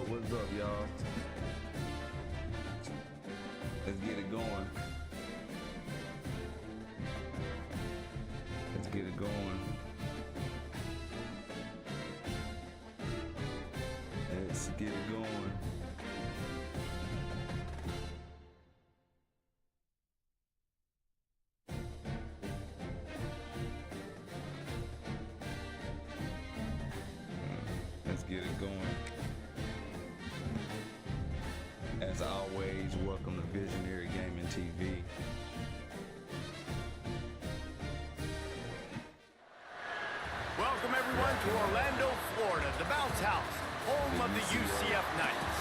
What's up, y'all? Let's get it going. Let's get it going. Let's get it going. Let's get it going. As always, welcome to ViiSionary Gaming TV. Welcome everyone to Orlando, Florida, the bounce house, home of the UCF Knights.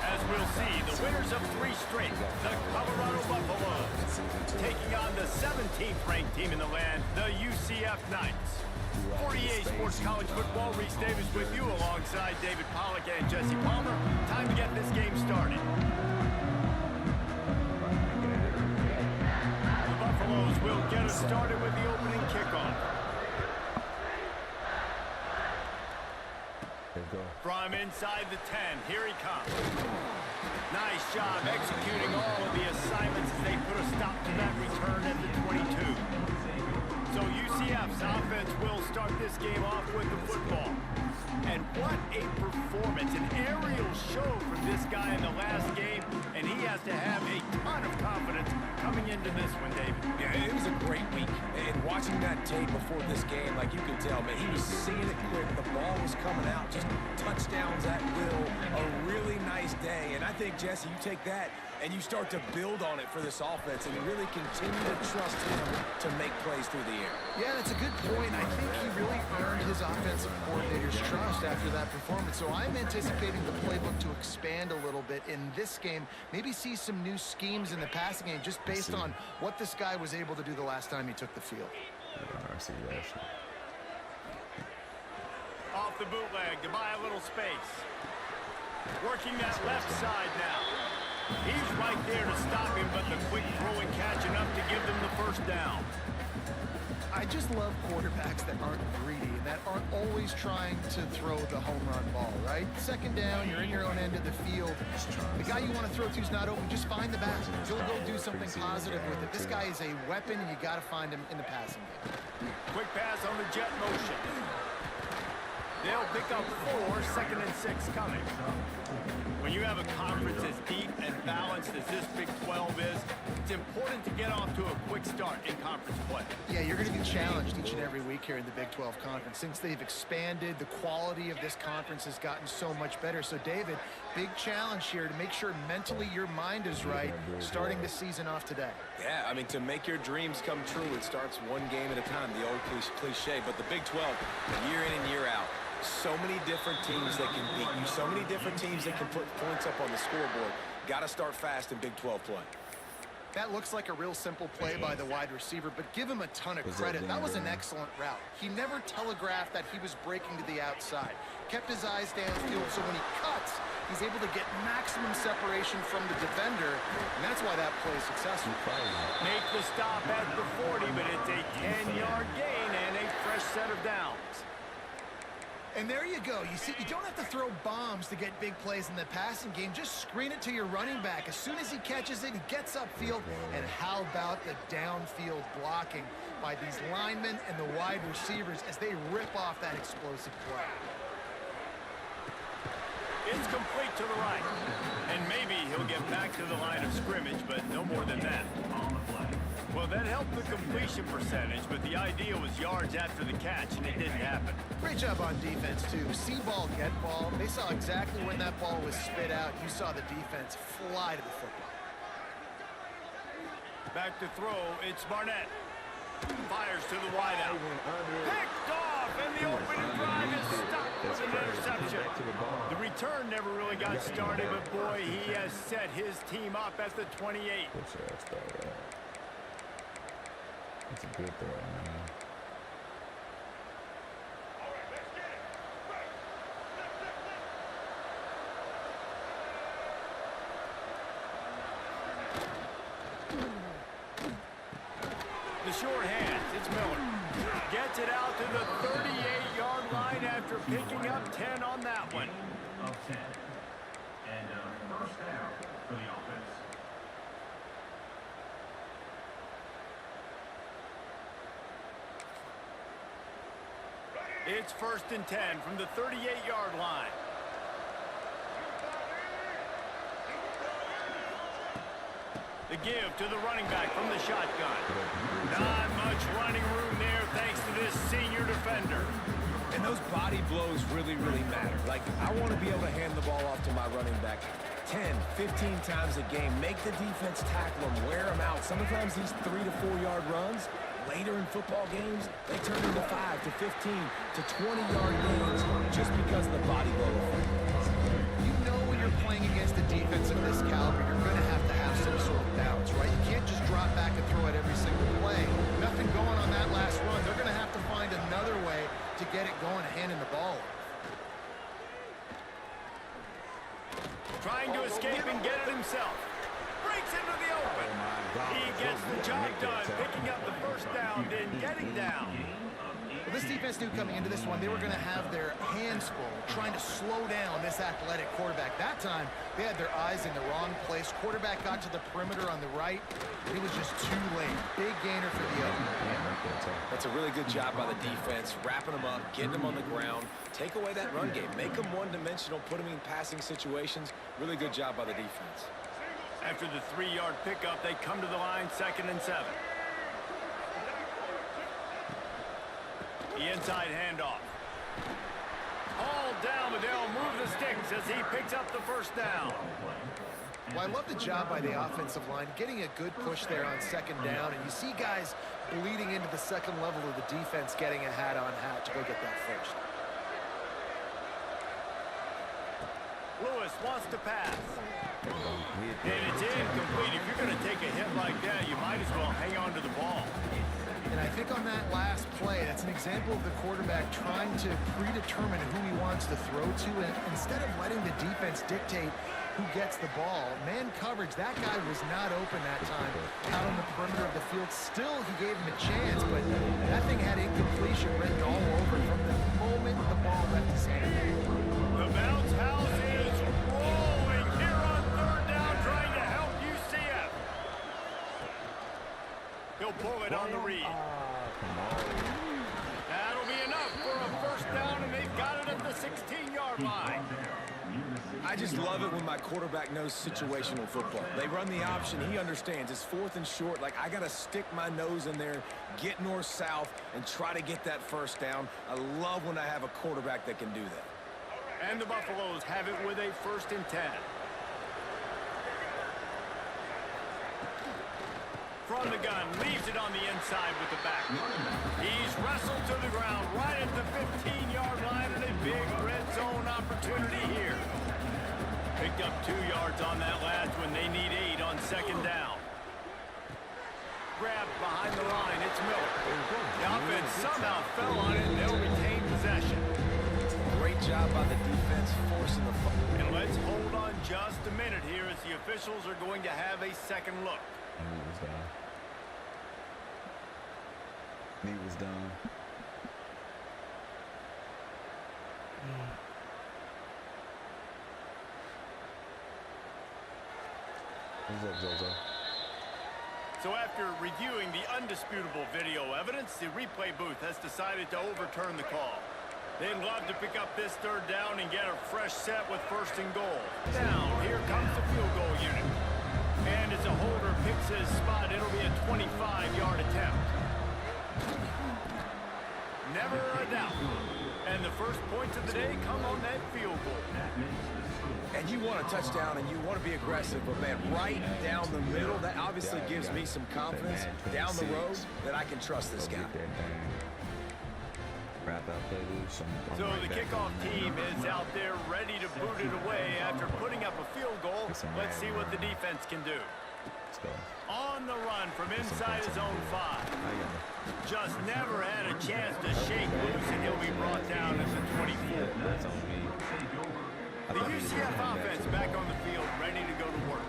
As we'll see, the winners of 3 straight, the Colorado Buffaloes, taking on the 17th ranked team in the land, the UCF Knights. 48 Sports College Football, Reese Davis with you alongside David Pollack and Jesse Palmer. Time to get this game started. The Buffaloes will get us started with the opening kickoff. From inside the 10, here he comes. Nice job executing all of the assignments as they put a stop to that return at the 22. So UCF's offense will start this game off with the football. And what a performance, an aerial show from this guy in the last game, and he has to have a ton of confidence coming into this one, David. Yeah, it was a great week. And watching that tape before this game, like you could tell, man, he was seeing it quick. The ball was coming out, just touchdowns at will. A really nice day. And I think, Jesse, you take that and you start to build on it for this offense and really continue to trust him to make plays through the air. Yeah, that's a good point. I think he really earned his offensive coordinator's trust after that performance. So I'm anticipating the playbook to expand a little bit in this game. Maybe see some new schemes in the passing game just based on what this guy was able to do the last time he took the field. I see that. Off the bootleg to buy a little space. Working that left side now. He's right there to stop him, but the quick throw and catch enough to give them the first down. I just love quarterbacks that aren't greedy and that aren't always trying to throw the home run ball, right? Second down, you're in your own end of the field. The guy you want to throw to is not open. Just find the back. He'll go do something positive with it. This guy is a weapon, and you got to find him in the passing game. Quick pass on the jet motion. They'll pick up 4, 2nd and 6 coming. When you have a conference as deep and balanced as this Big 12 is, it's important to get off to a quick start in conference play. Yeah, you're going to be challenged each and every week here in the Big 12 Conference. Since they've expanded, the quality of this conference has gotten so much better. So, David, big challenge here to make sure mentally your mind is right starting the season off today. Yeah, I mean, to make your dreams come true, it starts one game at a time, the old cliche. But the Big 12, year in and year out, so many different teams that can beat you, so many different teams that can put points up on the scoreboard. Got to start fast in Big 12 play. That looks like a real simple play by the wide receiver, but give him a ton of credit. That was an excellent route. He never telegraphed that he was breaking to the outside. Kept his eyes downfield, so when he cuts, he's able to get maximum separation from the defender, and that's why that play is successful. Make the stop at the 40, but it's a 10-yard gain and a fresh set of downs. And there you go. You see, you don't have to throw bombs to get big plays in the passing game. Just screen it to your running back. As soon as he catches it, he gets upfield. And how about the downfield blocking by these linemen and the wide receivers as they rip off that explosive play? It's complete to the right. And maybe he'll get back to the line of scrimmage, but no more than that. Well, that helped the completion percentage, but the idea was yards after the catch, and it didn't happen. Great job on defense, too. See ball, get ball. They saw exactly when that ball was spit out. You saw the defense fly to the football. Back to throw, it's Barnett. Fires to the wideout. Picked off, and the opening drive is stopped with an interception. The return never really got started, but boy, he has set his team up at the 28. That's a good throw, man. The short hands, it's Miller. Gets it out to the 38-yard line after picking up 10 on that one. Of 10. And first down for the offense. It's 1st and 10 from the 38-yard line. The give to the running back from the shotgun. Not much running room there thanks to this senior defender. And those body blows really, really matter. Like, I want to be able to hand the ball off to my running back 10, 15 times a game. Make the defense tackle him, wear him out. Sometimes these 3 to 4 yard runs, later in football games, they turn into 5 to 15 to 20-yard gains just because of the body blow effect. You know when you're playing against a defense of this caliber, you're going to have some sort of balance, right? You can't just drop back and throw it every single play. Nothing going on that last run. They're going to have to find another way to get it going and handing the ball off. Trying to escape and get it himself. Breaks into the open. He gets the job done, picking up the first down, then getting down. Well, this defense knew coming into this one, they were going to have their hands full, trying to slow down this athletic quarterback. That time, they had their eyes in the wrong place. Quarterback got to the perimeter on the right, and it was just too late. Big gainer for the open. That's a really good job by the defense, wrapping them up, getting them on the ground, take away that run game, make them one-dimensional, put them in passing situations. Really good job by the defense. After the 3-yard pickup, they come to the line 2nd and 7. The inside handoff. All down, but they'll move the sticks as he picks up the first down. Well, I love the job by the offensive line, getting a good push there on 2nd down, and you see guys bleeding into the second level of the defense, getting a hat-on-hat to go get that first. Lewis wants to pass. And it's incomplete. If you're going to take a hit like that, you might as well hang on to the ball. And I think on that last play, that's an example of the quarterback trying to predetermine who he wants to throw to, and instead of letting the defense dictate who gets the ball, man coverage, that guy was not open that time. Out on the perimeter of the field, still he gave him a chance, but that thing had incompletion written all over it from the moment the ball left his hand. The bounce house is rolling here on 3rd down, trying to help UCF. He'll pull it on the read. That'll be enough for a first down, and they've got it at the 16-yard line. I just love it when my quarterback knows situational football. They run the option. He understands. It's 4th and short. Like, I got to stick my nose in there, get north-south, and try to get that first down. I love when I have a quarterback that can do that. And the Buffaloes have it with a 1st and 10. From the gun, leaves it on the inside with the back. He's wrestled to the ground right at the 15-yard line, and a big red zone opportunity here. Picked up 2 yards on that last one. They need 8 on 2nd down. grab behind the line. It's Miller. The offense somehow fell on it, and they'll retain possession. Great job by the defense forcing the foul. And let's hold on just a minute here as the officials are going to have a second look. Knee was done. What's up, Zozo? So after reviewing the undisputable video evidence, the replay booth has decided to overturn the call. They'd love to pick up this third down and get a fresh set with first and goal. Down, here comes the field goal unit. And as a holder picks his spot, it'll be a 25-yard attempt. Never a doubt. And the first points of the day come on that field goal. And you want a touchdown and you want to be aggressive, but man, right down the middle, that obviously gives me some confidence down the road that I can trust this guy. So the kickoff team is out there ready to boot it away after putting up a field goal. Let's see what the defense can do. On the run from inside his own 5. Just never had a chance to shake loose, and he'll be brought down at the 24. The UCF offense back on the field, ready to go to work.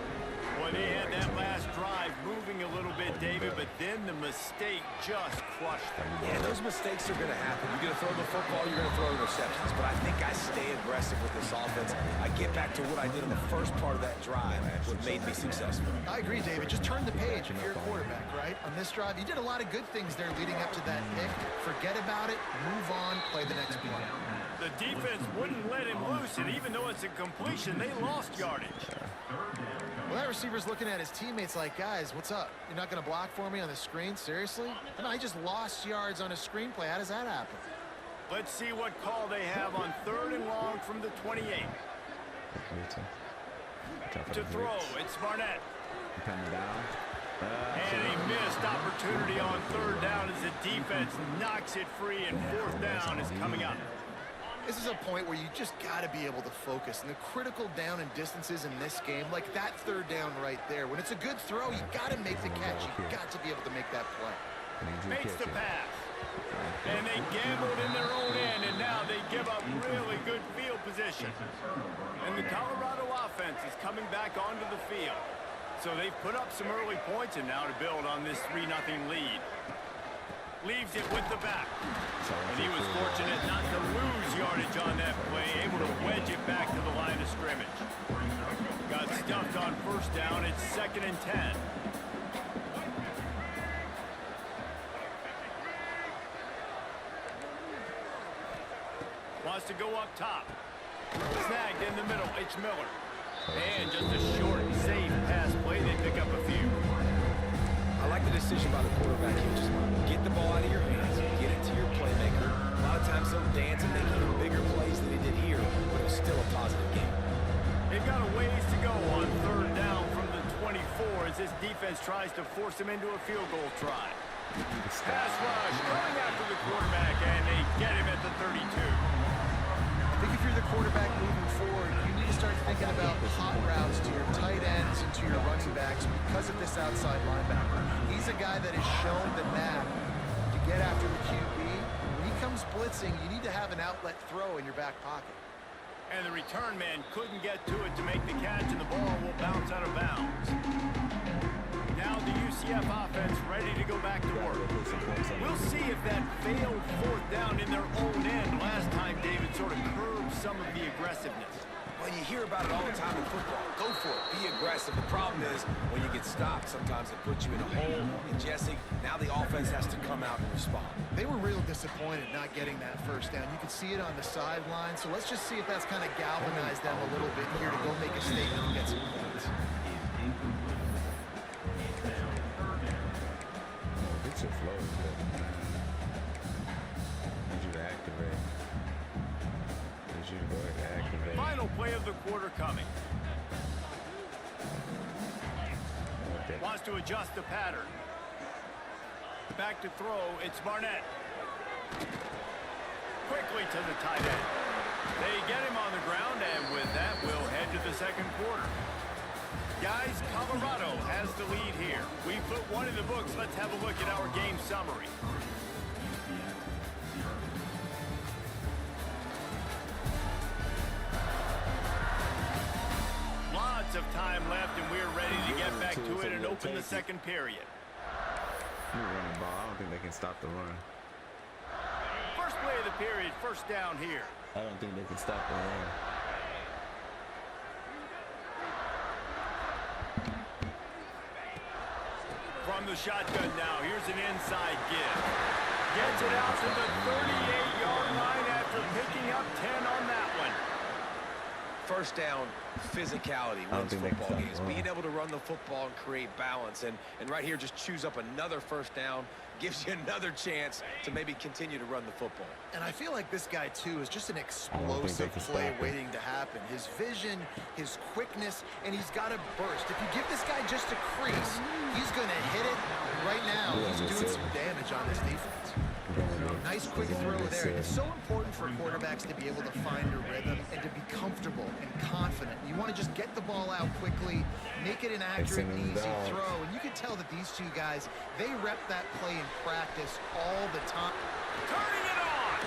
Boy, they had that last drive moving a little bit, David, but then the mistake just crushed them. Yeah, those mistakes are going to happen. You're going to throw the football, you're going to throw interceptions. But I think I stay aggressive with this offense. I get back to what I did in the first part of that drive, what made me successful. I agree, David. Just turn the page if you're a quarterback, right? On this drive, you did a lot of good things there leading up to that pick. Forget about it, move on, play the next play. The defense wouldn't let him loose, and even though it's a completion, they lost yardage. Well, that receiver's looking at his teammates like, guys, what's up? You're not going to block for me on the screen? Seriously? No, he just lost yards on a screenplay. How does that happen? Let's see what call they have on 3rd and long from the 28. To throw, it's Barnett. Coming down. And a missed opportunity on 3rd down as the defense knocks it free, and 4th down is coming up. This is a point where you just got to be able to focus. And the critical down and distances in this game, like that 3rd down right there, when it's a good throw, you got to make the catch. You got to be able to make that play. Makes the pass. And they gambled in their own end, and now they give up really good field position. And the Colorado offense is coming back onto the field. So they've put up some early points, and now to build on this 3-0 lead. Leaves it with the back. And he was fortunate not to lose yardage on that play, able to wedge it back to the line of scrimmage. Got stuffed on 1st down. It's 2nd and 10. Wants to go up top. Snagged in the middle. It's Miller. And just a short, safe pass play. They pick up a few. I like the decision by the quarterback here. Just get the ball out of your hands, get it to your playmaker. A lot of times they'll dance and make even bigger plays than they did here, but it was still a positive game. They've got a ways to go on 3rd down from the 24 as this defense tries to force him into a field goal try. Pass rush going after the quarterback, and they get him at the 32. I think if you're the quarterback moving forward, you need to start thinking about hot routes to your tight ends and to your running backs because of this outside linebacker. He's a guy that has shown the knack to get after the QB. When he comes blitzing, you need to have an outlet throw in your back pocket. And the return man couldn't get to it to make the catch, and the ball will bounce out of bounds. Now the UCF offense ready to go back to work. We'll see if that failed 4th down in their own end last time, David, sort of curbed some of the aggressiveness. Well, you hear about it all the time in football. Go for it. Be aggressive. The problem is when you get stopped, sometimes it puts you in a hole. And Jesse, now the offense has to come out and respond. They were real disappointed not getting that 1st down. You can see it on the sideline. So let's just see if that's kind of galvanized them a little bit here to go make a statement and get some points. It's your flow. Need you to activate. Need you to go ahead and activate. Final play of the quarter coming. Okay. Wants to adjust the pattern. Back to throw, it's Barnett. Quickly to the tight end. They get him on the ground, and with that, we'll head to the 2nd quarter. Guys, Colorado has the lead here. We put one in the books. Let's have a look at our game summary. Lots of time left, and we're ready to get back to it and open the second period. They're running the ball. I don't think they can stop the run. First play of the period, first down here. I don't think they can stop the run. From the shotgun now, here's an inside give. Gets it out to the 38-yard line after picking up 10 on that one. First down, physicality wins football games. Being able to run the football and create balance. And right here, just choose up another first down. Gives you another chance to maybe continue to run the football. And I feel like this guy, too, is just an explosive play waiting to happen. His vision, his quickness, and he's got a burst. If you give this guy just a crease, he's going to hit it right now. He's doing some damage on this defense. Nice quick throw there. It's so important for quarterbacks to be able to find a rhythm and to be comfortable and confident. You want to just get the ball out quickly, make it an accurate, easy throw. And you can tell that these two guys, they rep that play in practice all the time. Turning it on.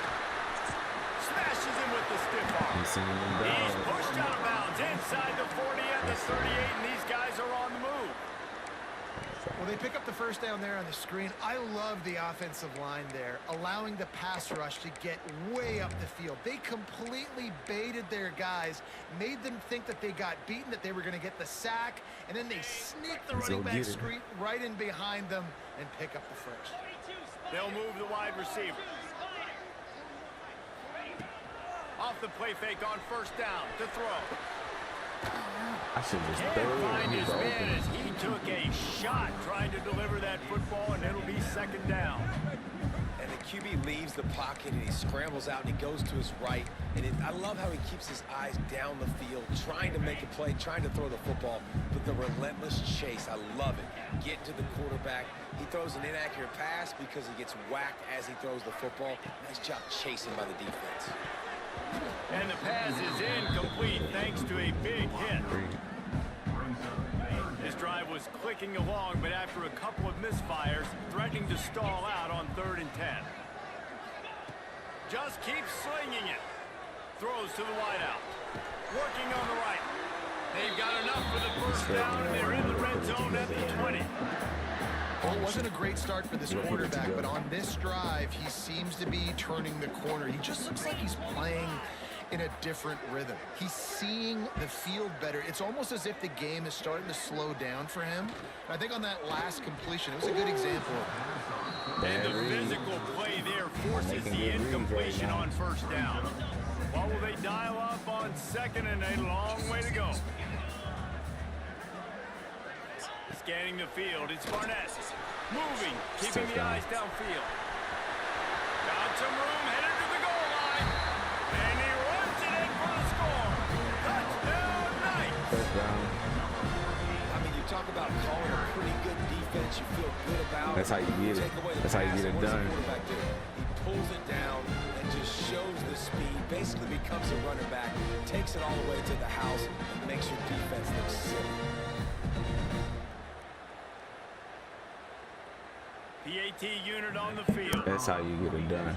Smashes him with the stiff arm. He's pushed out of bounds inside the 40 and the 38, and these guys are on the move. Well, they pick up the first down there on the screen. I love the offensive line there, allowing the pass rush to get way up the field. They completely baited their guys, made them think that they got beaten, that they were going to get the sack, and then they sneak the running back screen right in behind them and pick up the first. They'll move the wide receiver. Off the play fake on first down to throw. I should just Can't find his man as he took a shot trying to deliver that football, and it'll be second down. And the QB leaves the pocket, and he scrambles out, and he goes to his right. And I love how he keeps his eyes down the field, trying to make a play, trying to throw the football, but the relentless chase, I love it. Get to the quarterback. He throws an inaccurate pass because he gets whacked as he throws the football. Nice job chasing by the defense. And the pass is incomplete thanks to a big hit. This drive was clicking along, but after a couple of misfires, threatening to stall out on 3rd and 10. Just keeps slinging it. Throws to the wideout. Working on the right. They've got enough for the first down, and they're in the red zone at the 20. Well, it wasn't a great start for this quarterback, but on this drive, he seems to be turning the corner. He just looks like he's playing in a different rhythm. He's seeing the field better. It's almost as if the game is starting to slow down for him. I think on that last completion, it was a good example. And the physical play there forces the incompletion on first down. What will they dial up on second, and a long way to go? Scanning the field, it's Barnett. Moving, keeping the eyes downfield. Got some room, headed to the goal line. And he runs it in for the score. Touchdown, Knights. First down. I mean, you talk about calling a pretty good defense. You feel good about. That's how you get it. That's how you get it done. He pulls it down and just shows the speed. Basically becomes a running back. Takes it all the way to the house and makes your defense look silly. PAT unit on the field. That's how you get it done.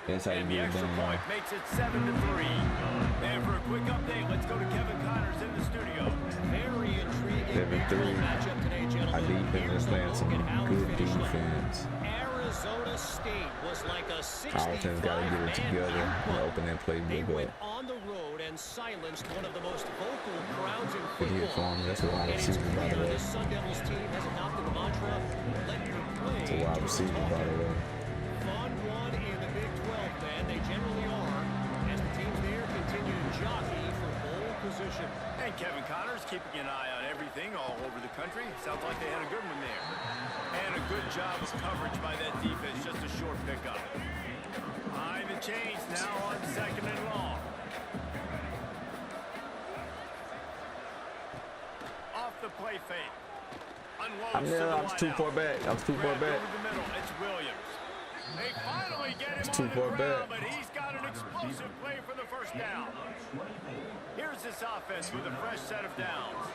That's how you And the get it extra done. point makes it 7-3. And for a quick update, let's go to Kevin Connors in the studio. Very intriguing 7-3. matchup today, gentlemen. Our defense is playing some good defense. Arizona State was like a 65-man Our offense got to get it together and open that They playbook went up. on the road and silenced one of the most vocal crowds in Good hit for football. him. That's a wide And it's receiver, by the clear way. the Sun Devils team has adopted the mantra, let your play It's a wide do the receiver, by talking. the way. Fun one in the Big 12, man. They generally are, as the teams there continue to jockey for pole position. And Kevin Connors keeping an eye on everything all over the country. Sounds like they had a good one there. And a good job of coverage by that defense. Just a short pickup. Behind the chains now on 2nd and long. Off the play fake. Unloads to the I was too wideout. far back. I was too far Grabbed back. over the middle. It's Williams. They finally get him It's on too the far ground, back. but he's got an explosive play for the first down. Here's this offense with a fresh set of downs.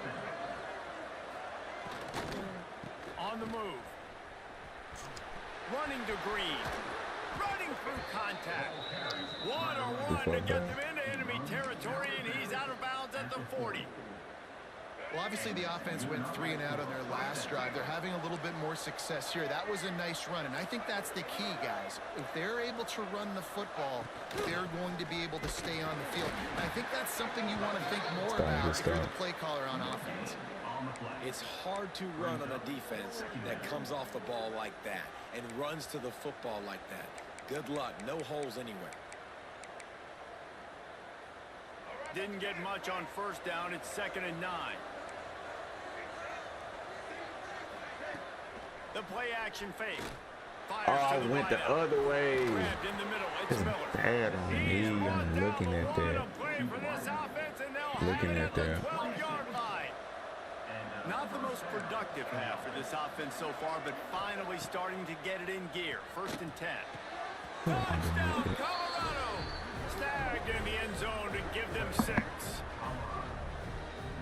On the move. Running to Green. Running through contact. One-on-one to get them into enemy territory, and he's out of bounds at the 40. Well, obviously the offense went 3 and out on their last drive. They're having a little bit more success here. That was a nice run, and I think that's the key, guys. If they're able to run the football, they're going to be able to stay on the field. And I think that's something you want to think more about if you're the play caller on offense. It's hard to run on a defense that comes off the ball like that and runs to the football like that. Good luck. No holes anywhere. Didn't get much on first down. It's 2nd and 9. The play action fake. Oh, I went the other way. Grabbed in the middle. It's Miller. Bad on me. I'm looking at that. Looking at that. 12-yard line. Not the most productive half for this offense so far, but finally starting to get it in gear. 1st and 10. Touchdown, Colorado! Snagged in the end zone to give them 6.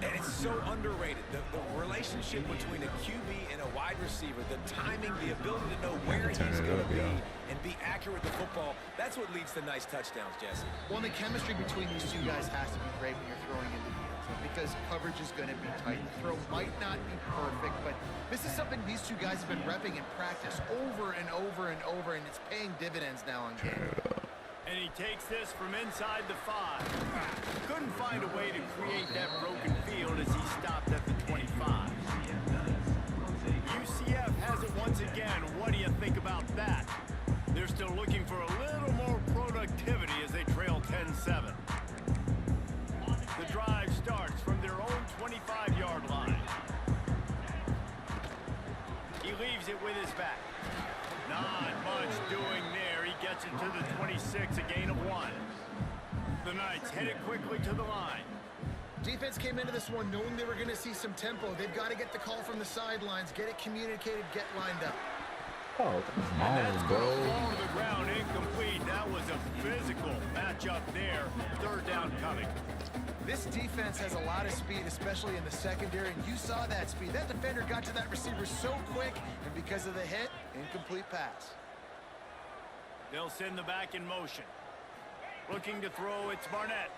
And it's so underrated. The relationship between a QB and a wide receiver, the timing, the ability to know where he's going to be and be accurate with the football, that's what leads to nice touchdowns, Jesse. Well, the chemistry between these two guys has to be great when you're throwing into the end zone because coverage is going to be tight. The throw might not be perfect, but this is something these two guys have been repping in practice over and over and over, and it's paying dividends now on game. And he takes this from inside the 5. Couldn't find a way to create that broken field as he stopped at the 25. UCF has it once again. What do you think about that? They're still looking for a little more productivity as they trail 10-7. The drive starts from their own 25-yard line. He leaves it with his back. Not much doing there. He gets it to the 26, a gain of 1. The Knights headed quickly to the line. Defense came into this one knowing they were going to see some tempo. They've got to get the call from the sidelines, get it communicated, get lined up. Oh, come on, bro. Ball to the ground, incomplete. That was a physical matchup there. 3rd down coming. This defense has a lot of speed, especially in the secondary, and you saw that speed. That defender got to that receiver so quick, and because of the hit, incomplete pass. They'll send the back in motion. Looking to throw, it's Barnett.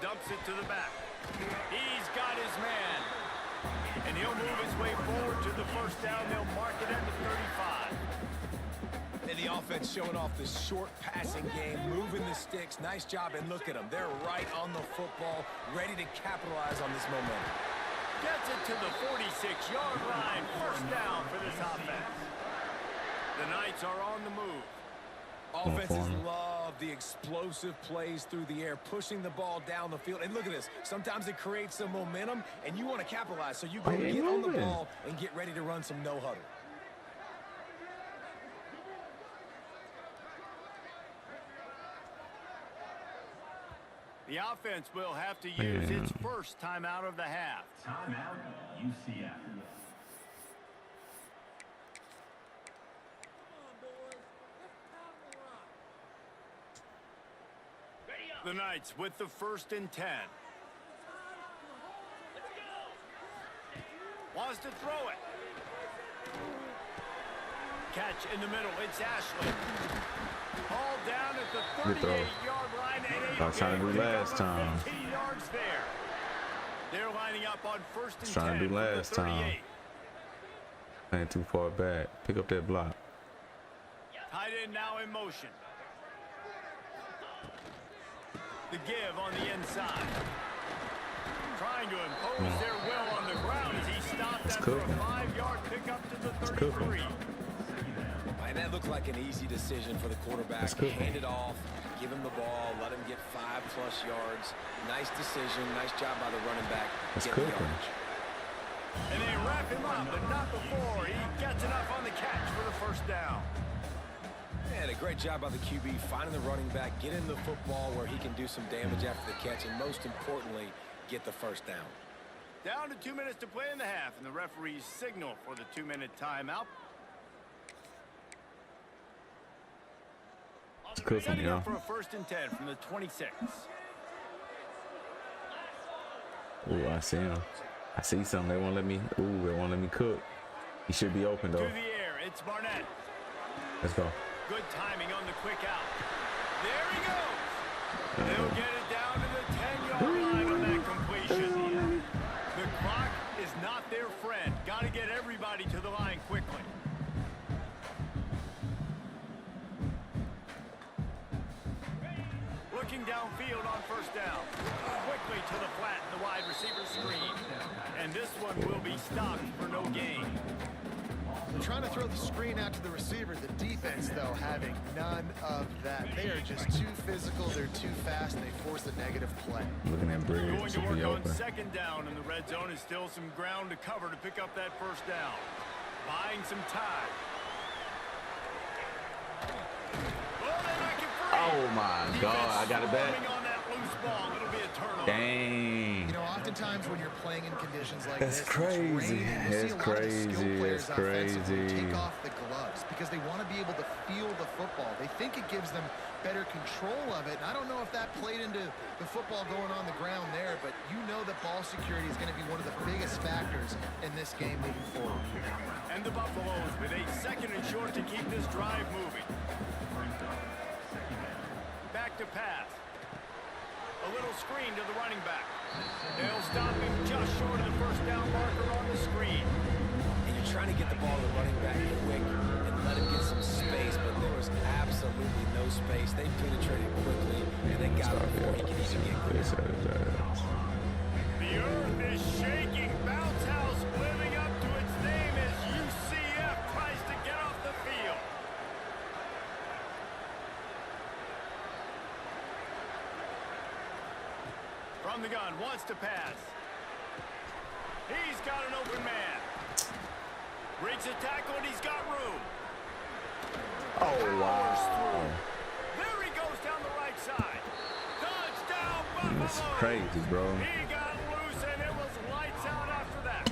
Dumps it to the back. He's got his man. And he'll move his way forward to the first down. They'll mark it at the 35. And the offense showing off this short passing game, moving the sticks. Nice job, and look at them. They're right on the football, ready to capitalize on this momentum. Gets it to the 46-yard line. First down for this offense. The Knights are on the move. Offenses love the explosive plays through the air, pushing the ball down the field. And look at this. Sometimes it creates some momentum, and you want to capitalize. So you go get on the ball and get ready to run some no-huddle. The offense will have to use its first timeout of the half. Timeout, UCF. The Knights with the 1st and 10. Wants to throw it. Catch in the middle. It's Ashley. Ball down at the 38-yard line. I was trying to do last time. 15 yards there. They're lining up on 1st and 10. Trying to do last time. Ain't too far back. Pick up that block. Tight end now in motion. The give on the inside. Trying to impose their will on the ground as he stopped after a 5-yard pickup to the 33. And that looked like an easy decision for the quarterback. Hand it off, give him the ball, let him get 5+ yards. Nice decision. Nice job by the running back. That's Get cool. the yardage. And they wrap him up, but not before he gets enough on the catch for the first down. And a great job by the QB finding the running back, getting the football where he can do some damage after the catch, and most importantly, get the first down. Down to 2 minutes to play in the half, and the referees signal for the 2-minute timeout. It's good for me, Setting huh? up for a 1st and 10 from the 26. Ooh, I see him. I see something. They won't let me. Ooh, they won't let me cook. He should be open, To though. the air, it's Barnett. Let's go. Good timing on the quick out. There he goes. They'll get it down to the 10-yard line on that completion. The clock is not their friend. Got to get everybody to the line quickly. Looking downfield on 1st down. Quickly to the flat in the wide receiver screen. And this one will be stopped for no gain. Trying to throw the screen out to the receiver. The defense, though, having none of that. They are just too physical. They're too fast. And they force a negative play. Looking at Going Briggs. to Should work be on open. 2nd down, and the red zone is still some ground to cover to pick up that 1st down. Buying some time. Oh, they make it free. Oh, my God. I got it back. Defense swarming on that loose ball. It'll be a turnover. Dang. You know, oftentimes when you're playing in conditions like That's this, crazy. It's It's crazy. It's crazy. Take off the gloves because they want to be able to feel the football. They think it gives them better control of it. And I don't know if that played into the football going on the ground there, but you know that ball security is going to be one of the biggest factors in this game moving forward. And the Buffaloes with a 2nd and short to keep this drive moving. Back to pass. A little screen to the running back. They'll stop him just short of the 1st down marker on the screen. And you're trying to get the ball to the running back quick and let him get some space, but there was absolutely no space. They penetrated quickly, and they got him before he could even get clear. The earth is shaking. Bounce House living up to its name as UCF tries to get off the field. From the gun, wants to pass. He's got an open man. Breaks a tackle and he's got room. Oh, wow. There he goes down the right side. Touchdown, Buffalo. That's crazy, bro. He got loose and it was lights out after that.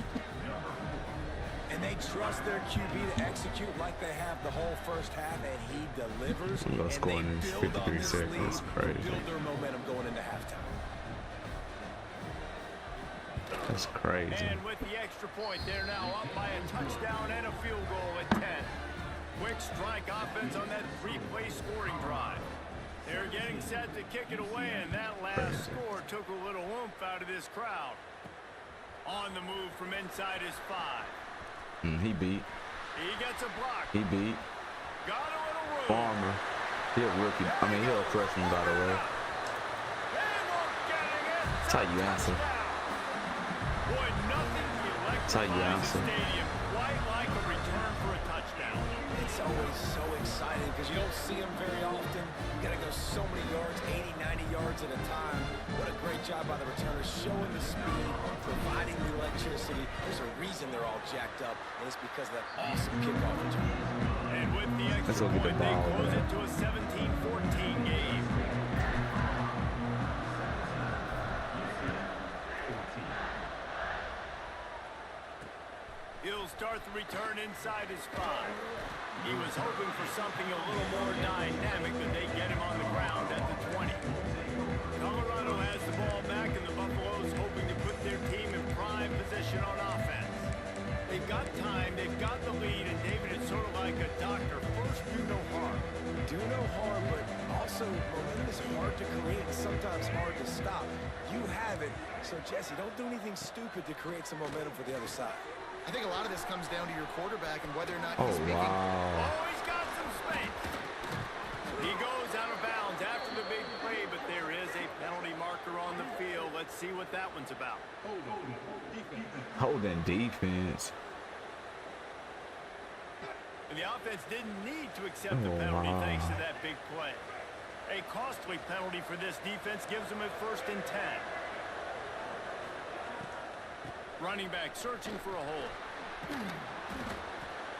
And they trust their QB to execute like they have the whole 1st half, and he delivers. Low And scoring they in build on 53 this seconds. lead, That's crazy. build their momentum going into halftime. That's crazy. And with the extra point, they're now up by a touchdown and a field goal at 10. Quick strike offense on that 3-play scoring drive. They're getting set to kick it away, and that last score took a little oomph out of this crowd. On the move from inside his 5. He beat. He gets a block. He beat. Got a little room. Farmer. He's a rookie. I mean, he's a freshman, by the way. They won't get it. That's how you answer. Boy, nothing That's how you electrifies answer. the stadium quite like a return for a touchdown. It's always so exciting because you don't see them very often. You got to go so many yards, 80, 90 yards at a time. What a great job by the returners, showing the speed, providing the electricity. There's a reason they're all jacked up, and it's because of that awesome kickoff return. And with the Let's extra go get the point, they ball, close man. it to a 17-14 game. He'll start the return inside his 5. He was hoping for something a little more dynamic, but they get him on the ground at the 20. Colorado has the ball back, and the Buffaloes hoping to put their team in prime position on offense. They've got time, they've got the lead, and David, it's sort of like a doctor. First, do no harm. Do no harm, but also momentum is hard to create and sometimes hard to stop. You have it, so Jesse, don't do anything stupid to create some momentum for the other side. I think a lot of this comes down to your quarterback and whether or not Oh, he's making wow. Oh, he's got some space. He goes out of bounds after the big play, but there is a penalty marker on the field. Let's see what that one's about. Holding defense. And the offense didn't need to accept the penalty thanks to that big play. A costly penalty for this defense gives them a 1st and 10. Running back searching for a hole.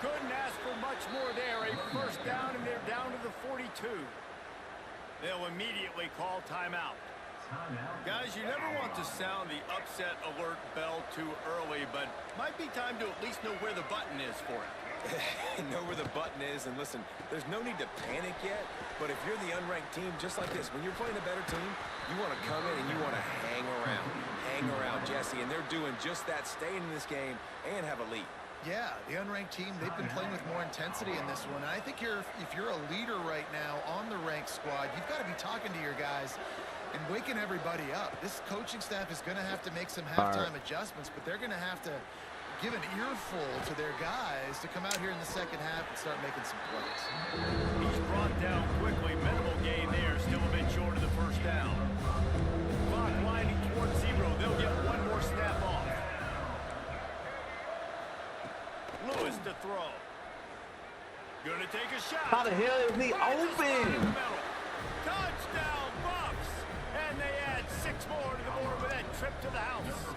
Couldn't ask for much more there. A 1st down, and they're down to the 42. They'll immediately call timeout. Guys, you never want to sound the upset alert bell too early, but might be time to at least know where the button is for it. Know where the button is, and listen, there's no need to panic yet, but if you're the unranked team, just like this, when you're playing a better team, you want to come in and you want to hang around Jesse, and they're doing just that, staying in this game and have a lead. Yeah, the unranked team, they've been playing with more intensity in this one. I think if you're a leader right now on the ranked squad, you've got to be talking to your guys and waking everybody up. This coaching staff is going to have to make some halftime adjustments, but they're going to have to give an earful to their guys to come out here in the second half and start making some plays. He's brought down quickly. Minimal gain there. Still a bit short of the first down. Clock winding towards 0. They'll get one more snap off. Lewis to throw. Gonna take a shot. How the hell is he open? Touchdown Bucks! And they add 6 more to the board with that trip to the house.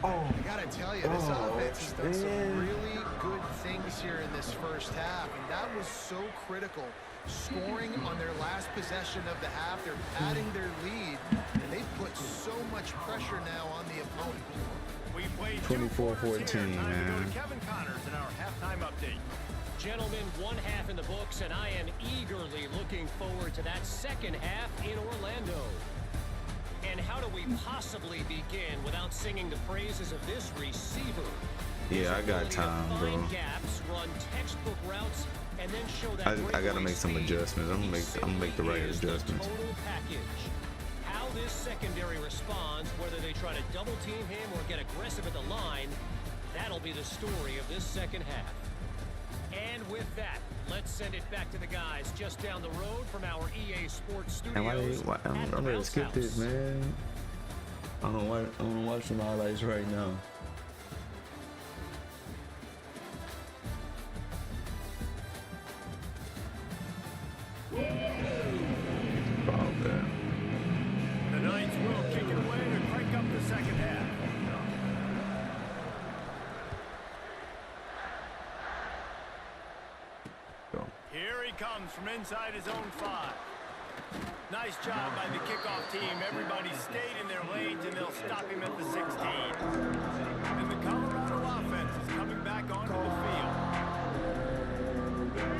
I gotta tell you, this offense has done some really good things here in this first half, and that was so critical. Scoring on their last possession of the half, they're padding their lead, and they've put so much pressure now on the opponent. We played 24-14, man. Kevin Connors in our halftime update. Gentlemen, one half in the books, and I am eagerly looking forward to that second half in Orlando. And how do we possibly begin without singing the praises of this receiver? Yeah, I got time, bro. Gaps, run textbook routes, and then show that I gotta make some adjustments. I'm gonna make the right adjustments. Total package. How this secondary responds, whether they try to double team him or get aggressive at the line, that'll be the story of this second half. And with that, let's send it back to the guys just down the road from our EA Sports studios. I'm ready to skip this, man. I don't want to watch some highlights right now. The Knights will kick it away to crank up the second half. Here he comes from inside his own 5. Nice job by the kickoff team. Everybody stayed in their lanes, and they'll stop him at the 16. And the Colorado offense is coming back onto the field.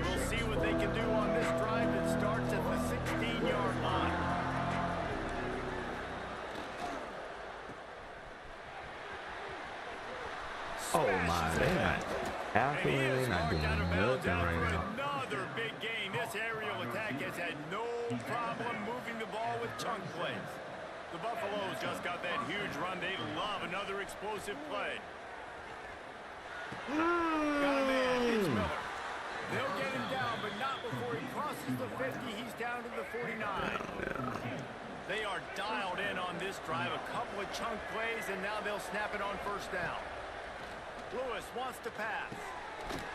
We'll see what they can do on this drive that starts at the 16-yard line. Oh my, they're not absolutely not doing nothing right now. Another big gain. This aerial attack has had no problem moving the ball with chunk plays. The Buffaloes just got that huge run. They love another explosive play. Got a man. It's Miller. They'll get him down, but not before he crosses the 50. He's down to the 49. They are dialed in on this drive. A couple of chunk plays, and now they'll snap it on first down. Lewis wants to pass.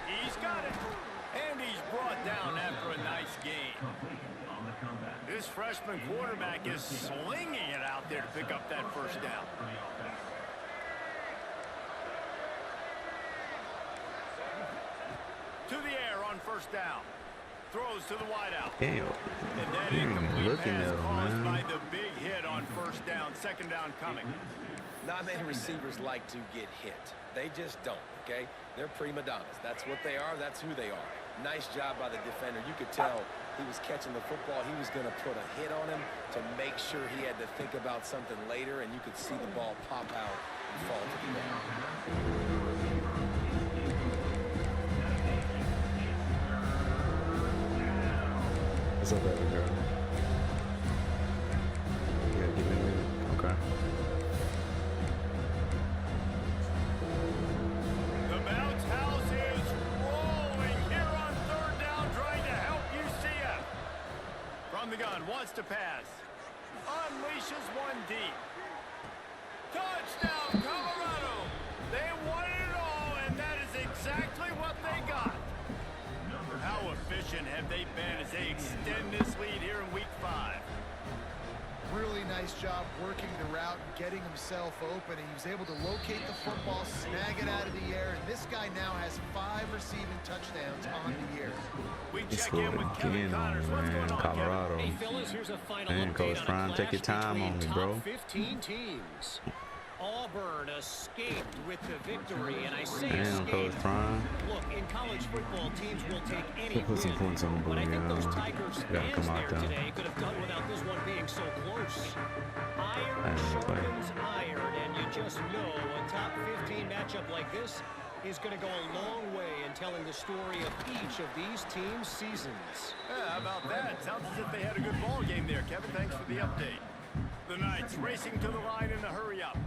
He's got it. And he's brought down after a nice gain. This freshman quarterback is slinging it out there to pick up that first down. To the air on first down. Throws to the wideout. Damn. And that incomplete pass caused by the big hit on first down. Second down coming. Not many receivers like to get hit. They just don't, okay? They're prima donnas. That's what they are. That's who they are. Nice job by the defender. You could tell he was catching the football. He was going to put a hit on him to make sure he had to think about something later, and you could see the ball pop out and fall to the ground. What's up, baby girl? Yeah, give me a minute. Okay. The bounce house is rolling here on third down, trying to help UCF. From the gun, wants to pass. Unleashes one deep. Touchdown, Colorado. They wanted it all, and that is exactly what they got. How efficient have they been as they extend this lead here in week 5? Really nice job working the route and getting himself open. And he was able to locate the football, snag it out of the air, and this guy now has 5 receiving touchdowns on the year. We It's check in with Kevin Connors. What's man. going on, Colorado. Hey, fellas, here's a final Man, update Coach on a Prime, take your clash time between on me, top bro. 15 teams. Auburn escaped with the victory, and I say Damn, Coach escaped. Prime. Look, in college football, teams will take any We'll put some win, points on the board, but I think those yeah. Tigers Gotta come fans out there there. today could have done without this one being so close. Iron Iron play. sharpens iron, and you just know a top 15 matchup like this is going to go a long way in telling the story of each of these teams' seasons. Yeah, how about that? Sounds as if they had a good ball game there, Kevin. Thanks for the update. The Knights racing to the line in a hurry-up.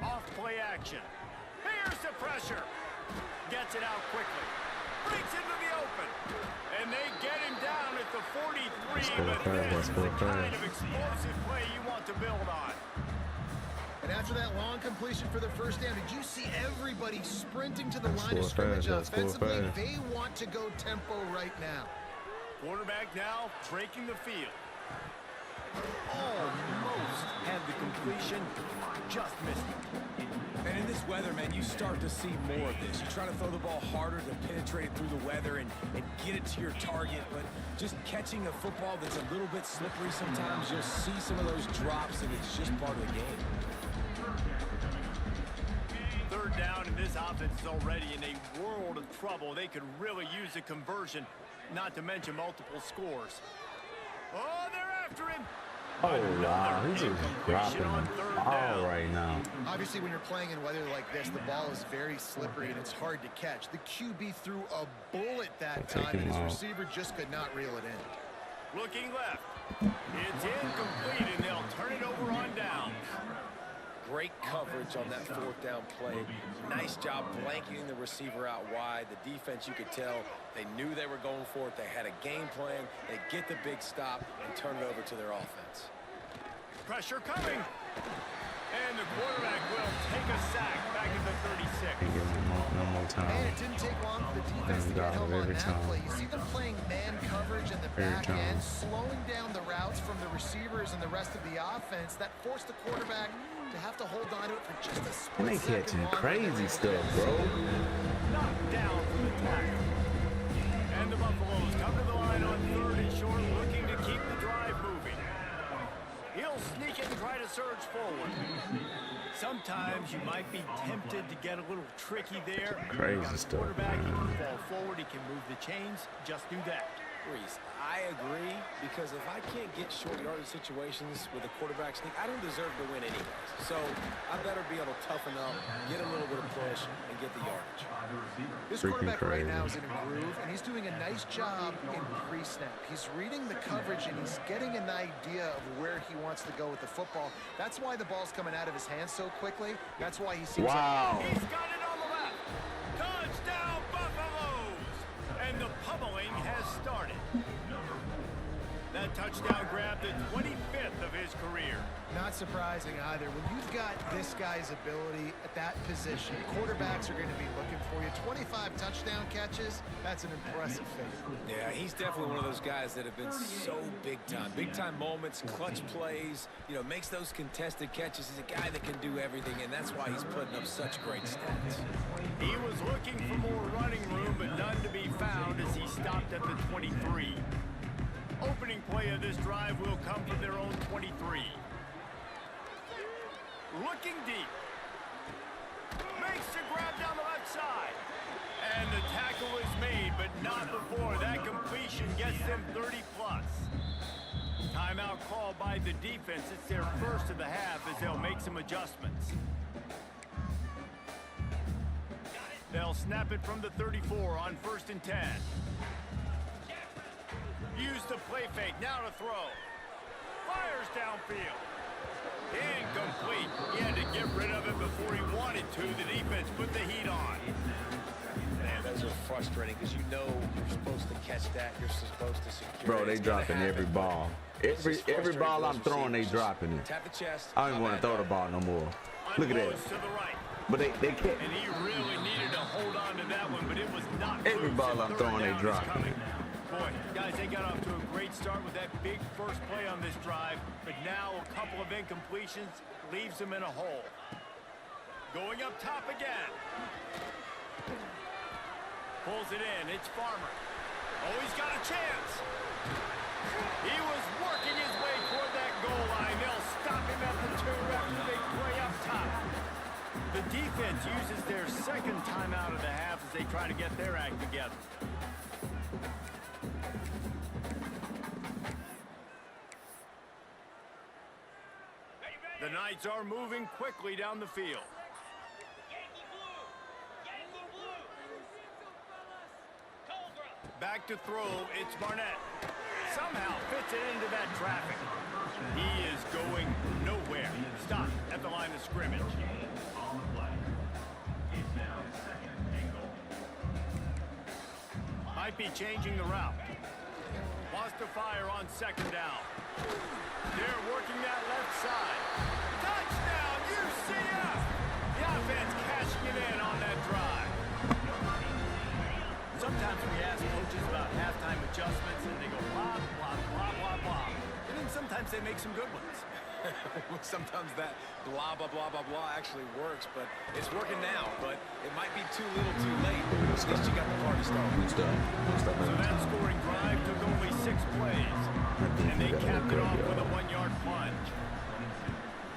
Off-play action. Here's the pressure. Gets it out quickly. Breaks into the open. And they get him down at the 43. But this is the kind of explosive play you want to build on. And after that long completion for the first down, did you see everybody sprinting to the line of scrimmage offensively? They want to go tempo right now. Quarterback now breaking the field. Almost had the completion. Just missed it. And in this weather, man, you start to see more of this. You try to throw the ball harder to penetrate it through the weather and get it to your target, but just catching a football that's a little bit slippery sometimes, you'll see some of those drops, and it's just part of the game. Third down, and this offense is already in a world of trouble. They could really use a conversion, not to mention multiple scores. Oh, they're after him. Oh, wow. He's just dropping the ball right now. Obviously, when you're playing in weather like this, the ball is very slippery and it's hard to catch. The QB threw a bullet that time, and his receiver just could not reel it in. Looking left. It's incomplete, and they'll turn it over on down. Great coverage on that fourth down play. Nice job blanketing the receiver out wide. The defense, you could tell, they knew they were going for it. They had a game plan. They get the big stop and turn it over to their offense. Pressure coming. And the quarterback will take a sack back at the 36. Can't give him no more time. And it didn't take long for the defense to get home on that play. You see them playing man coverage in the back end, slowing down the routes from the receivers and the rest of the offense. That forced the quarterback to have to hold on to it for just a split They second catching longer crazy than stuff, bro. Knocked down for the tackle. And the Buffaloes come to the line on third and short, looking to keep the drive moving. He'll sneak it and try to surge forward. Sometimes you might be tempted to get a little tricky there. Crazy Got a stuff, quarterback, he man. can fall forward, he can move the chains. Just do that. Reese, I agree, because if I can't get short yardage situations with a quarterback sneak, I don't deserve to win anyways. So I better be able to toughen up, get a little bit of push, and get the yardage. This quarterback right now is in a groove, and he's doing a nice job in pre-snap. He's reading the coverage, and he's getting an idea of where he wants to go with the football. That's why the ball's coming out of his hands so quickly. That's why he seems Wow. He's got it on the left. Touchdown, Buffaloes! And the pummeling has started. That touchdown grabbed the 25th of his career. Not surprising either. When you've got this guy's ability at that position, quarterbacks are going to be looking for you. 25 touchdown catches, that's an impressive feat. Yeah, he's definitely one of those guys that have been so big time. Big time moments, clutch plays, you know, makes those contested catches. He's a guy that can do everything, and that's why he's putting up such great stats. He was looking for more running room, but none to be found as he stopped at the 23. Opening play of this drive will come from their own 23. Looking deep. Makes the grab down the left side. And the tackle is made, but not before that completion gets them 30+. Timeout called by the defense. It's their first of the half as they'll make some adjustments. They'll snap it from the 34 on 1st and 10. Use the play fake, now to throw. Fires downfield. Incomplete. He had to get rid of it before he wanted to. The defense put the heat on. Man, those are frustrating because you know you're supposed to catch that. You're supposed to secure it. Bro, they dropping every ball. Every ball I'm throwing, they dropping it. Tap the chest. I don't even want to throw the ball no more. Look at that. Unloads to the right. But they can't. And he really needed to hold on to that one, but it was not Every loose, ball and I'm third throwing, they down is dropping. coming. Boy, guys, they got off to a great start with that big first play on this drive, but now a couple of incompletions leaves them in a hole. Going up top again. Pulls it in. It's Farmer. Oh, he's got a chance. He was working his way toward that goal line defense uses their second timeout of the half as they try to get their act together. The Knights are moving quickly down the field. Back to throw, it's Barnett. Somehow fits it into that traffic. He is going nowhere. Stop at the line of scrimmage. On the play. It's now second and goal. Might be changing the route. Wants to fire on second down. They're working that left side. Touchdown, UCF! The offense cashing it in on that drive. Sometimes we ask coaches about halftime adjustments and they go blah, blah, blah, blah, blah. And then sometimes they make some good ones. Sometimes that blah, blah, blah, blah, blah actually works, but it's working now, but it might be too little too late. At least you got the party started. Good stuff. Good stuff. So that scoring drive took only 6 plays. And they capped it off with a 1-yard plunge.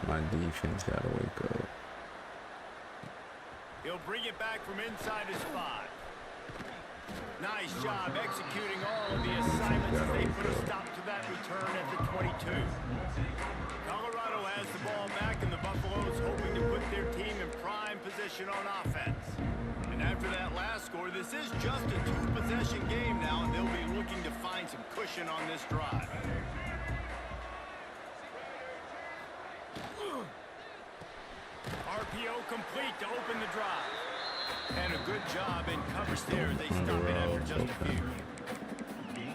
My defense got to wake up. He'll bring it back from inside his 5. Nice job executing all of the assignments as they put a stop to that return at the 22. Colorado has the ball back, and the Buffaloes hoping to put their team in prime position on offense. And after that last score, this is just a 2-possession game now, and they'll be looking to find some cushion on this drive. RPO complete to open the drive. And a good job in coverage there. They stop it after just a few.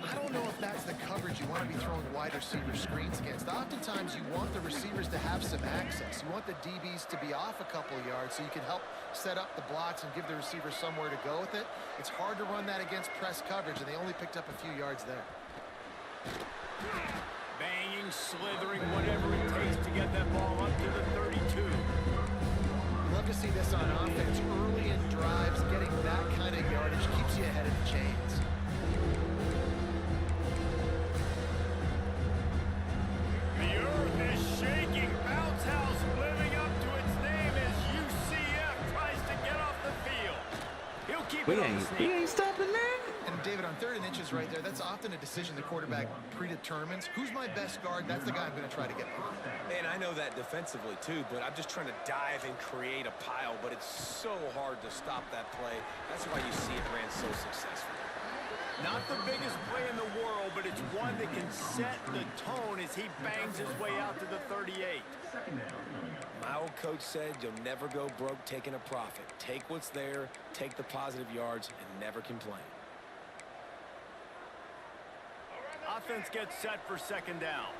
I don't know if that's the coverage you want to be throwing wide receiver screens against. Oftentimes, you want the receivers to have some access. You want the DBs to be off a couple yards so you can help set up the blocks and give the receiver somewhere to go with it. It's hard to run that against press coverage, and they only picked up a few yards there. Banging, slithering, whatever it takes to get that ball up to the 32. Love to see this on offense. Early in drives, getting that kind of yardage keeps you ahead of the chains. The earth is shaking. Bounce house living up to its name as UCF tries to get off the field. He'll keep it on the sneak. We ain't stopping that. And David, on 3rd and inches right there, that's often a decision the quarterback predetermines. Who's my best guard? That's the guy I'm going to try to get behind. And I know that defensively too, but I'm just trying to dive and create a pile, but it's so hard to stop that play. That's why you see it ran so successfully. Not the biggest play in the world, but it's one that can set the tone as he bangs his way out to the 38. My old coach said you'll never go broke taking a profit. Take what's there, take the positive yards, and never complain. Offense gets set for second down.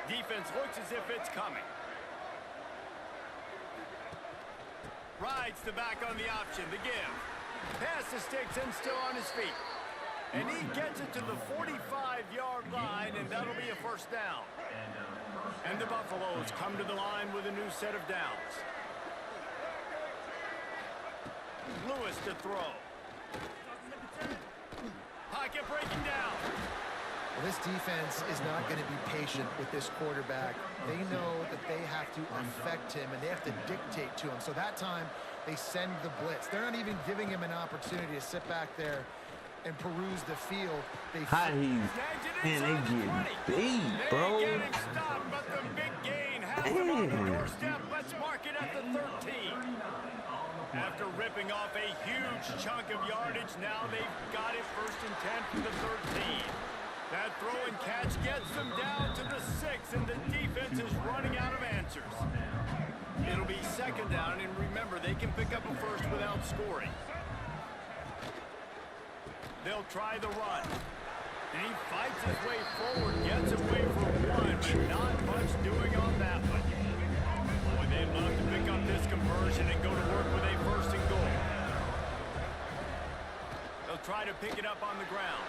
Defense looks as if it's coming. Rides the back on the option, the give. Pass the sticks and still on his feet. And he gets it to the 45-yard line, and that'll be a first down. And the Buffaloes come to the line with a new set of downs. Lewis to throw. Pocket breaking down. Well, this defense is not going to be patient with this quarterback. They know that they have to affect him, and they have to dictate to him. So that time, they send the blitz. They're not even giving him an opportunity to sit back there and peruse the field. High heat. Man, they get beat, bro. They're getting stopped, but the big gain has them on the doorstep. Let's mark it at the 13. After ripping off a huge chunk of yardage, now they've got it 1st and 10 from the 13. That throw and catch gets them down to the 6, and the defense is running out of answers. It'll be second down, and remember, they can pick up a first without scoring. They'll try the run. And he fights his way forward, gets away for 1, but not much doing on that one. Boy, they'd love to pick up this conversion and go to work with a 1st and goal. They'll try to pick it up on the ground.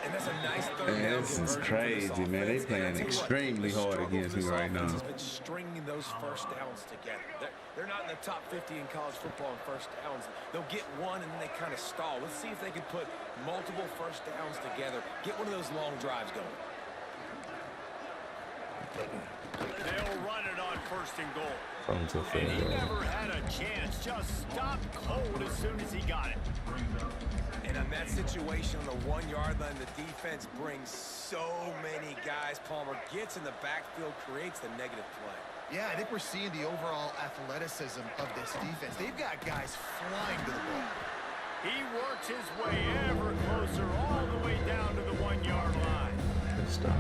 And that's a nice third Man, down this is conversion for crazy, this man. They offense. playing And I tell you what, extremely the hard struggle against for me this right now. offense has been stringing those first downs together. They're not in the top 50 in college football in first downs. They'll get one and then they kind of stall. Let's see if they can put multiple first downs together. Get one of those long drives going. They'll run it on 1st and goal. From to And he field. never had a chance. Just stopped cold as soon as he got it. And on that situation on the 1-yard line, the defense brings so many guys. Palmer gets in the backfield, creates the negative play. Yeah, I think we're seeing the overall athleticism of this defense. They've got guys flying to the ball. He works his way ever closer all the way down to the 1-yard line. Good stop.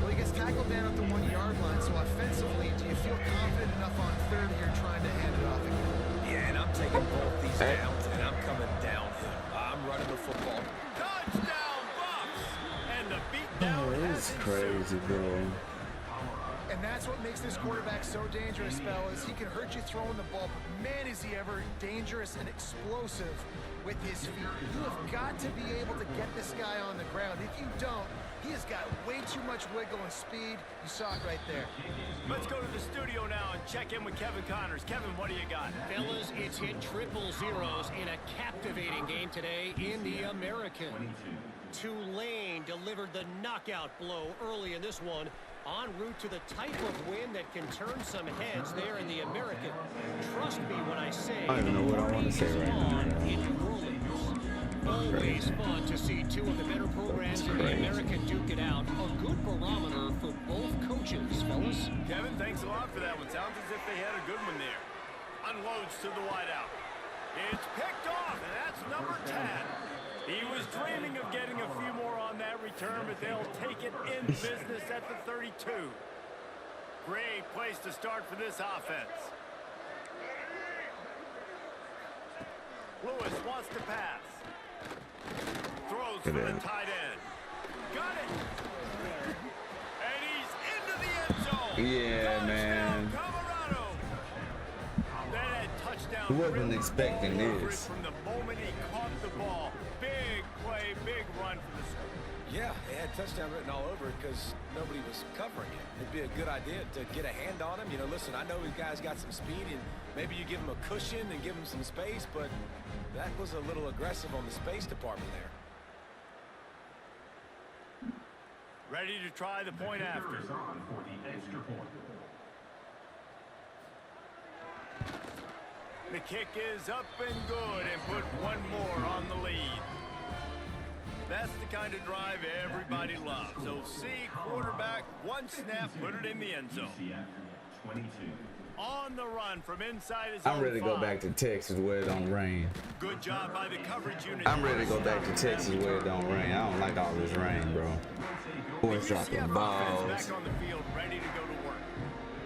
Well, he gets tackled down at the 1-yard line, so offensively, do you feel confident enough on 3rd here trying to hand it off again? Yeah, and I'm taking both these downs, and I'm coming downhill. I'm running the football. Touchdown, Bucks! And the beatdown Oh, has it's ensued. crazy, bro. And that's what makes this quarterback so dangerous, fellas. He can hurt you throwing the ball, but man, is he ever dangerous and explosive with his feet. You have got to be able to get this guy on the ground. If you don't, he has got way too much wiggle and speed. You saw it right there. Let's go to the studio now and check in with Kevin Connors. Kevin, what do you got? Fellas, it's hit triple zeros in a captivating game today in the American. Tulane delivered the knockout blow early in this one, en route to the type of win that can turn some heads there in the American. Trust me when I say, I don't even know what I want to say right now. in New Orleans. Always fun to see two of the better programs in the American duke it out. A good barometer for both coaches, fellas. Kevin, thanks a lot for that one. Sounds as if they had a good one there. Unloads to the wideout. It's picked off, and that's number 10. He was dreaming of getting a few more on that return, but they'll take it in business at the 32. Great place to start for this offense. Lewis wants to pass. Throws for the tight end. Got it. And he's into the end zone. Yeah, Touchdown, man. Colorado. That touchdown. Who wasn't really expecting all over this? it from the moment he caught the ball. Big play, big run for the score. Yeah, they had touchdown written all over it because nobody was covering him. It'd be a good idea to get a hand on him. You know, listen, I know these guys got some speed, and maybe you give him a cushion and give him some space, but that was a little aggressive on the space department there. Ready to try the point after. Is on for the extra point. The kick is up and good and put one more on the lead. That's the kind of drive everybody loves. So see quarterback, one snap, put it in the end zone. UCF 22. On the run from inside his I'm own ready to go 5. back to Texas where it don't rain. Good job by the coverage unit. I'm ready to go back to Texas where it don't rain. I don't like all this rain, bro. Boys dropping UCF balls. offense back on the field, ready to go to work.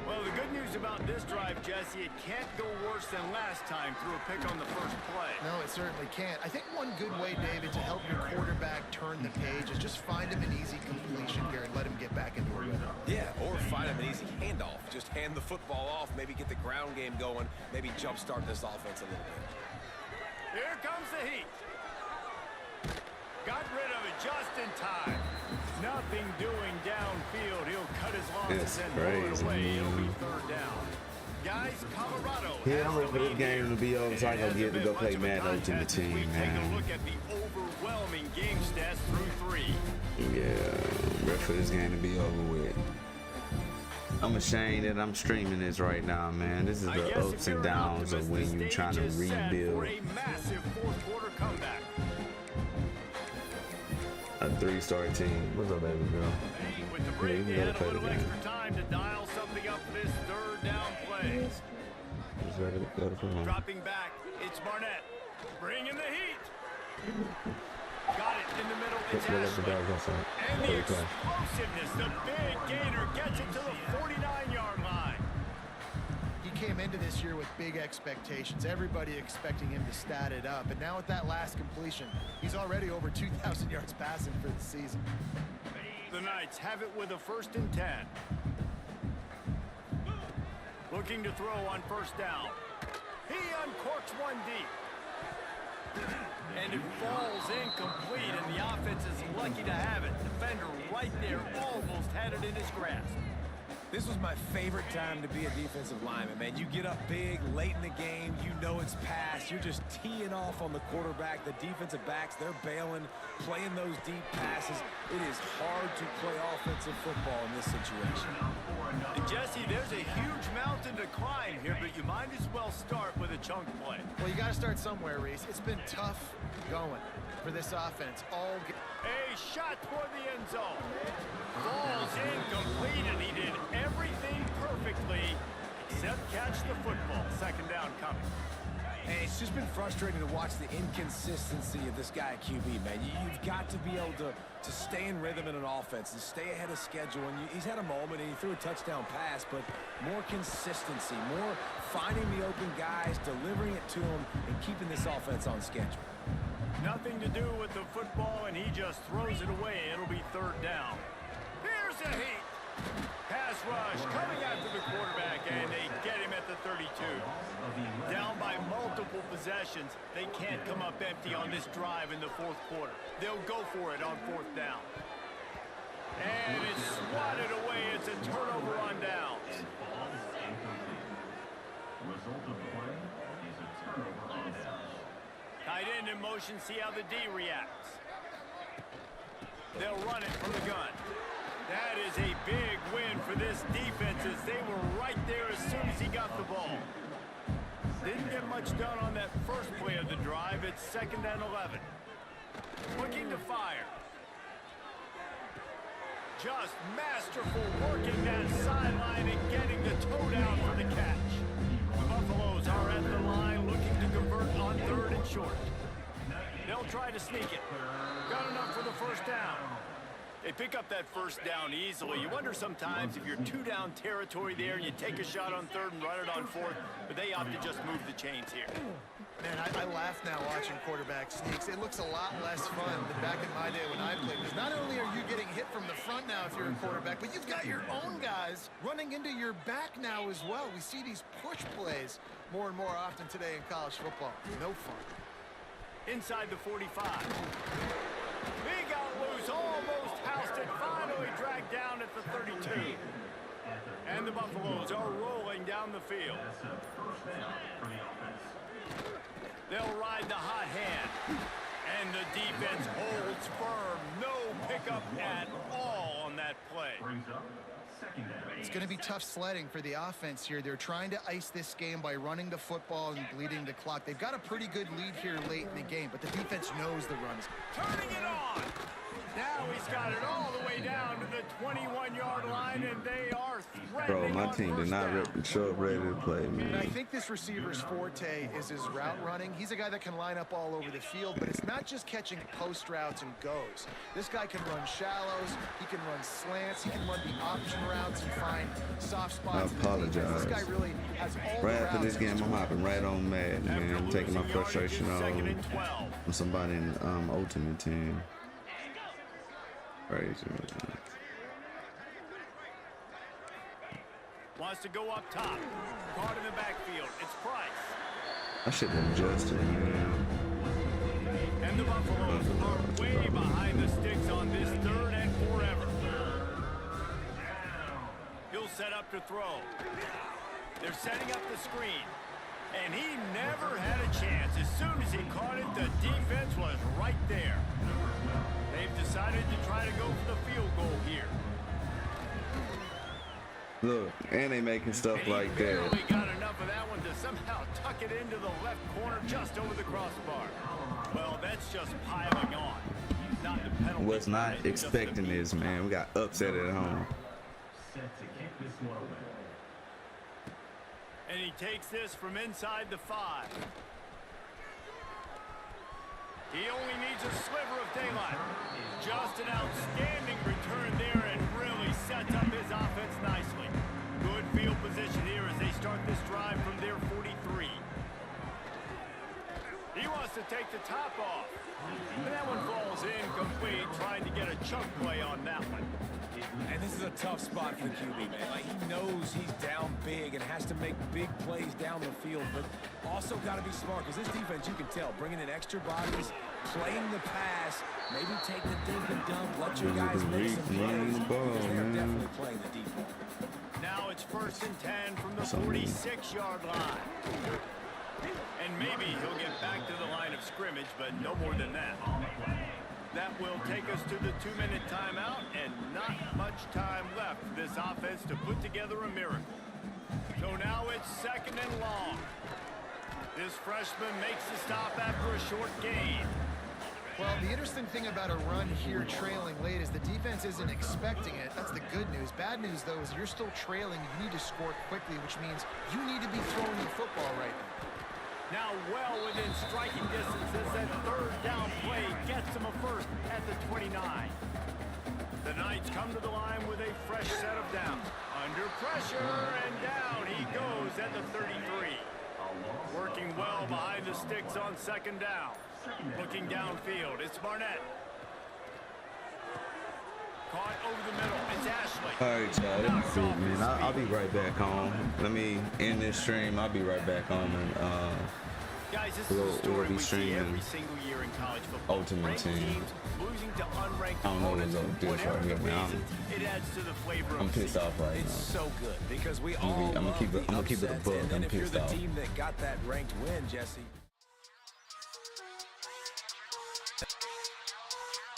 Well, the good news about this drive, Jesse, it can't go worse than last time through a pick on the first play. No, it certainly can't. I think one good way, David, to help your quarterback turn the page is just find him an easy completion here and let him get back into a rhythm. Yeah, or find him an easy handoff. Just hand the football off, maybe get the ground game going, maybe jumpstart this offense a little bit. Here comes the heat. Got rid of it just in time. Nothing doing downfield. He'll cut his losses and roll it away. It'll be 3rd down. Guys, Colorado. Yeah, I'm ready for this game to be over so I can get to go play Madden Ultimate Team, Take a man. look at the overwhelming game stats through 3. Yeah, I'm ready for this game to be over with. I'm ashamed that I'm streaming this right now, man. This is I the guess ups if you're and an downs of optimist, when the you're stage trying to is set rebuild for a massive 4th quarter comeback. a 3-star team. What's up, baby girl? With the Yeah, break, you they gotta had a play the little game. extra time to dial something up for this 3rd down play. Just ready to go to play. Dropping back, it's Barnett. Bringing the heat. Got it in the middle. It's Ashley. And the explosiveness, the big gainer gets it to the 49-yard line. He came into this year with big expectations. Everybody expecting him to stat it up. And now with that last completion, he's already over 2,000 yards passing for the season. The Knights have it with a 1st and 10. Looking to throw on 1st down. He uncorks one deep. And it falls incomplete, and the offense is lucky to have it. Defender right there almost had it in his grasp. This was my favorite time to be a defensive lineman, man. You get up big late in the game. You know it's past. You're just teeing off on the quarterback. The defensive backs, they're bailing, playing those deep passes. It is hard to play offensive football in this situation. And Jesse, there's a huge mountain to climb here, but you might as well start with a chunk play. Well, you got to start somewhere, Reese. It's been tough going for this offense all game. A shot toward the end zone. Falls incomplete, and he did everything perfectly except catch the football. Second down coming. And it's just been frustrating to watch the inconsistency of this guy at QB, man. You've got to be able to stay in rhythm in an offense and stay ahead of schedule. And he's had a moment, and he threw a touchdown pass, but more consistency, more finding the open guys, delivering it to them, and keeping this offense on schedule. Nothing to do with the football, and he just throws it away. It'll be third down. Here's a heat. Pass rush coming after the quarterback, and they get him at the 32. Down by multiple possessions. They can't come up empty on this drive in the fourth quarter. They'll go for it on fourth down. And it's swatted away. It's a turnover on downs. Result of the play is a turnover on downs. Tight end in motion, see how the D reacts. They'll run it from the gun. That is a big win for this defense as they were right there as soon as he got the ball. Didn't get much done on that first play of the drive. It's 2nd and 11. Looking to fire. Just masterful working that sideline and getting the toe down for the catch. The Buffaloes are at the line looking to convert on 3rd and short. They'll try to sneak it. Got enough for the first down. They pick up that first down easily. You wonder sometimes if you're 2-down territory there and you take a shot on 3rd and run it on 4th, but they opt to just move the chains here. Man, I laugh now watching quarterback sneaks. It looks a lot less fun than back in my day when I played. Because not only are you getting hit from the front now if you're a quarterback, but you've got your own guys running into your back now as well. We see these push plays more and more often today in college football. No fun. Inside the 45. He got loose, almost housed it, finally dragged down at the 32. And the Buffaloes are rolling down the field. That's a first down for the offense. They'll ride the hot hand. And the defense holds firm. No pickup at all on that play. Brings up second down. It's going to be tough sledding for the offense here. They're trying to ice this game by running the football and bleeding the clock. They've got a pretty good lead here late in the game, but the defense knows the runs. Turning it on. Now he's got it all the way down to the 21-yard line, and they are threatening. Bro, my on team did first not down. show up ready to play, And I man. think this receiver's forte is his route running. He's a guy that can line up all over the field, but it's not just catching post routes and goes. This guy can run shallows, he can run slants, he can run the option routes and find soft spots. I apologize. This guy really has all Right the after this routes. game, I'm hopping right on Madden, man. I'm taking my After losing frustration yardage, it's 2nd on and 12. somebody in Ultimate Team. Crazy, man. Wants to go up top. Guard in the backfield. It's Price. I should have adjusted, man. And the Buffaloes are way behind the sticks on this 3rd and forever. He'll set up to throw. They're setting up the screen. And he never had a chance. As soon as he caught it, the defense was right there. They've decided to try to go for the field goal here. Look, and they making stuff And he like barely that. got enough of that one to somehow tuck it into the left corner just over the crossbar. Well, that's just piling on. Not the penalty. Was not It's just expecting the this, man. We got upset at home. Set to kick this one away. And he takes this from inside the 5. He only needs a sliver of daylight. Just an outstanding return there and really sets up his offense nicely. Good field position here as they start this drive from their 43. He wants to take the top off. And that one falls incomplete, trying to get a chunk play on that one. And this is a tough spot for the QB, man. Like, he knows he's down big and has to make big plays down the field, but also got to be smart because this defense, you can tell, bringing in extra bodies, playing the pass, maybe take the dink and dunk, let your guys make some plays, Running the ball, because they're man. definitely playing the deep ball. Now it's 1st and 10 from the 46-yard line. And maybe he'll get back to the line of scrimmage, but no more than that. That will take us to the 2-minute timeout, and not much time left for this offense to put together a miracle. So now it's 2nd and long. This freshman makes the stop after a short gain. Well, the interesting thing about a run here trailing late is the defense isn't expecting it. That's the good news. Bad news, though, is you're still trailing. You need to score quickly, which means you need to be throwing the football right now. Now well within striking distance as that 3rd down play gets him a first at the 29. The Knights come to the line with a fresh set of downs. Under pressure, and down he goes at the 33. Working well behind the sticks on 2nd down. Looking downfield, it's Barnett. Caught over the middle, it's Ashley. All right, y'all. Let me see, man. I'll be right back on. Let me end this stream. I'll be right back on, and guys, this is a story we see every single year in college football. Ultimate Team. Teams losing to unranked I don't know opponents. what's up with this Whatever right here, the man. reason, it adds to the flavor I'm of pissed off right It's now. so good because we I'm all gonna love keep it- the I'm gonna keep it a upsets, bug. and I'm if you're pissed the off. team that got that ranked win, Jesse,